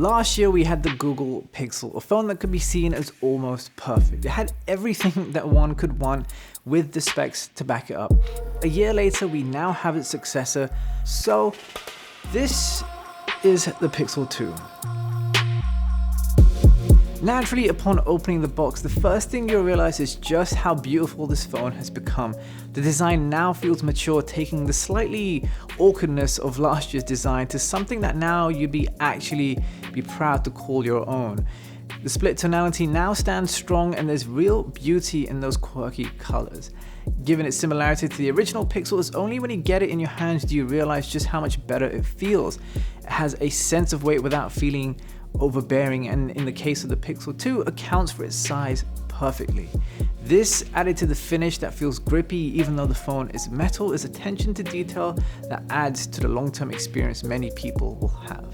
Last year we had the Google Pixel, a phone that could be seen as almost perfect. It had everything that one could want with the specs to back it up. A year later we now have its successor, so this is the Pixel 2. Naturally, upon opening the box, the first thing you'll realize is just how beautiful this phone has become. The design now feels mature, taking the slightly awkwardness of last year's design to something that now you'd be proud to call your own. The split tonality now stands strong, and there's real beauty in those quirky colors. Given its similarity to the original Pixel, it's only when you get it in your hands do you realize just how much better it feels. It has a sense of weight without feeling overbearing, and in the case of the Pixel 2, accounts for its size perfectly. This, added to the finish that feels grippy even though the phone is metal, is attention to detail that adds to the long-term experience many people will have.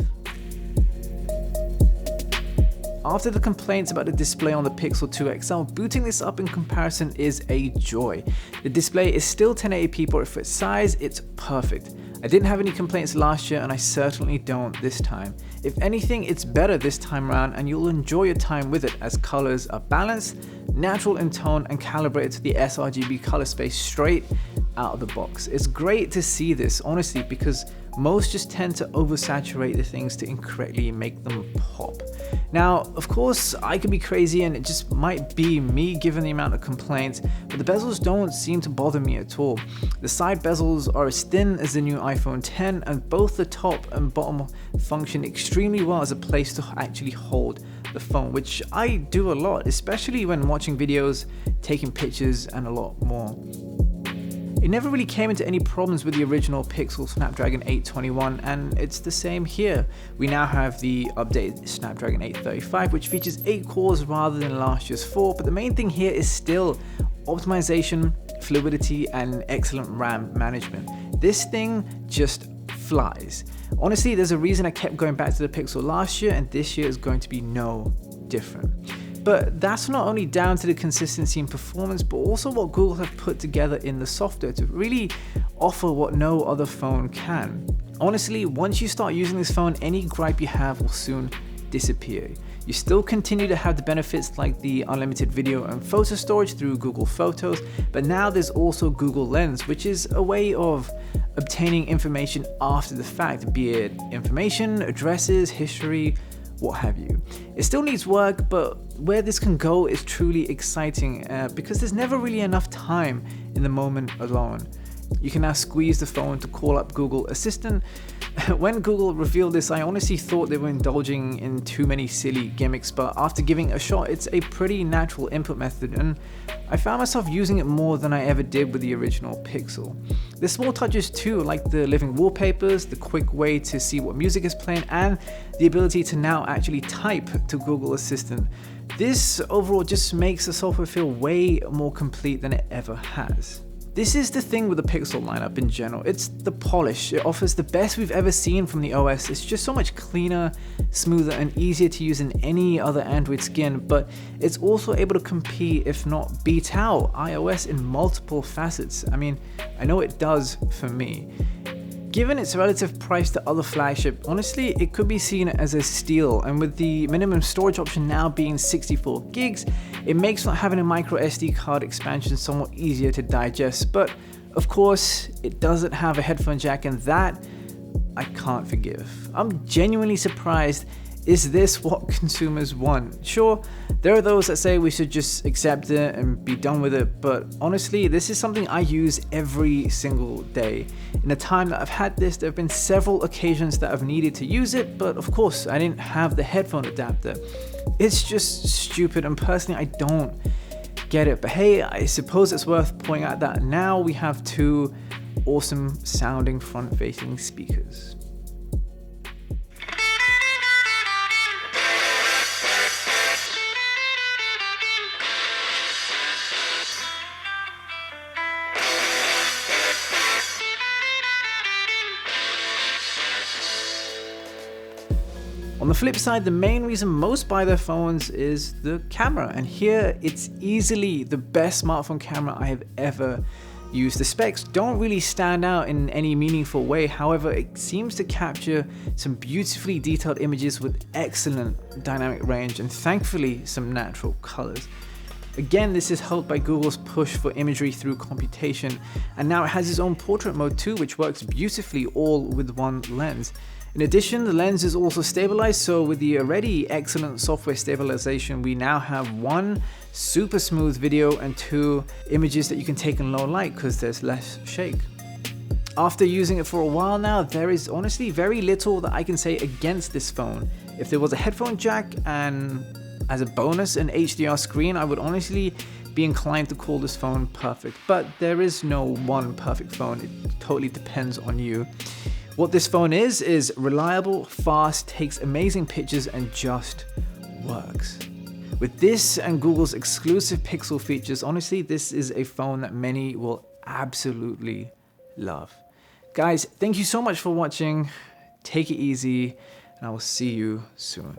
After the complaints about the display on the Pixel 2 XL, booting this up in comparison is a joy. The display is still 1080p, but for its size, it's perfect. I didn't have any complaints last year, and I certainly don't this time. If anything, it's better this time around, and you'll enjoy your time with it as colors are balanced, natural in tone, and calibrated to the sRGB color space straight out of the box. It's great to see this, honestly, because most just tend to oversaturate the things to incorrectly make them pop. Now, of course, I could be crazy and it just might be me given the amount of complaints, but the bezels don't seem to bother me at all. The side bezels are as thin as the new iPhone X, and both the top and bottom function extremely well as a place to actually hold the phone, which I do a lot, especially when watching videos, taking pictures, and a lot more. It never really came into any problems with the original Pixel Snapdragon 821, and it's the same here. We now have the updated Snapdragon 835, which features 8 cores rather than last year's 4, but the main thing here is still optimization, fluidity, and excellent RAM management. This thing just flies. Honestly, there's a reason I kept going back to the Pixel last year, and this year is going to be no different. But that's not only down to the consistency in performance, but also what Google have put together in the software to really offer what no other phone can. Honestly, once you start using this phone, any gripe you have will soon disappear. You still continue to have the benefits like the unlimited video and photo storage through Google Photos, but now there's also Google Lens, which is a way of obtaining information after the fact, be it information, addresses, history, what have you. It still needs work, but where this can go is truly exciting because there's never really enough time in the moment alone. You can now squeeze the phone to call up Google Assistant. When Google revealed this, I honestly thought they were indulging in too many silly gimmicks, but after giving it a shot, it's a pretty natural input method, and I found myself using it more than I ever did with the original Pixel. There's small touches too, like the living wallpapers, the quick way to see what music is playing, and the ability to now actually type to Google Assistant. This overall just makes the software feel way more complete than it ever has. This is the thing with the Pixel lineup in general. It's the polish. It offers the best we've ever seen from the OS. It's just so much cleaner, smoother, and easier to use than any other Android skin, but it's also able to compete, if not beat out, iOS in multiple facets. I mean, I know it does for me. Given its relative price to other flagship, honestly, it could be seen as a steal, and with the minimum storage option now being 64 gigs, it makes not having a micro SD card expansion somewhat easier to digest, but of course, it doesn't have a headphone jack, and that I can't forgive. I'm genuinely surprised. Is this what consumers want? Sure, there are those that say we should just accept it and be done with it, but honestly, this is something I use every single day. In the time that I've had this, there have been several occasions that I've needed to use it, but of course, I didn't have the headphone adapter. It's just stupid, and personally, I don't get it. But hey, I suppose it's worth pointing out that now we have 2 awesome sounding front-facing speakers. On the flip side, the main reason most buy their phones is the camera, and here it's easily the best smartphone camera I have ever use. The specs don't really stand out in any meaningful way, however it seems to capture some beautifully detailed images with excellent dynamic range and thankfully some natural colors. Again, this is helped by Google's push for imagery through computation, and now it has its own portrait mode too, which works beautifully all with one lens. In addition, the lens is also stabilized, so with the already excellent software stabilization, we now have 1 super smooth video and 2 images that you can take in low light because there's less shake. After using it for a while now, there is honestly very little that I can say against this phone. If there was a headphone jack and as a bonus an HDR screen, I would honestly be inclined to call this phone perfect, but there is no one perfect phone. It totally depends on you. What this phone is reliable, fast, takes amazing pictures, and just works. With this and Google's exclusive Pixel features, honestly, this is a phone that many will absolutely love. Guys, thank you so much for watching. Take it easy, and I will see you soon.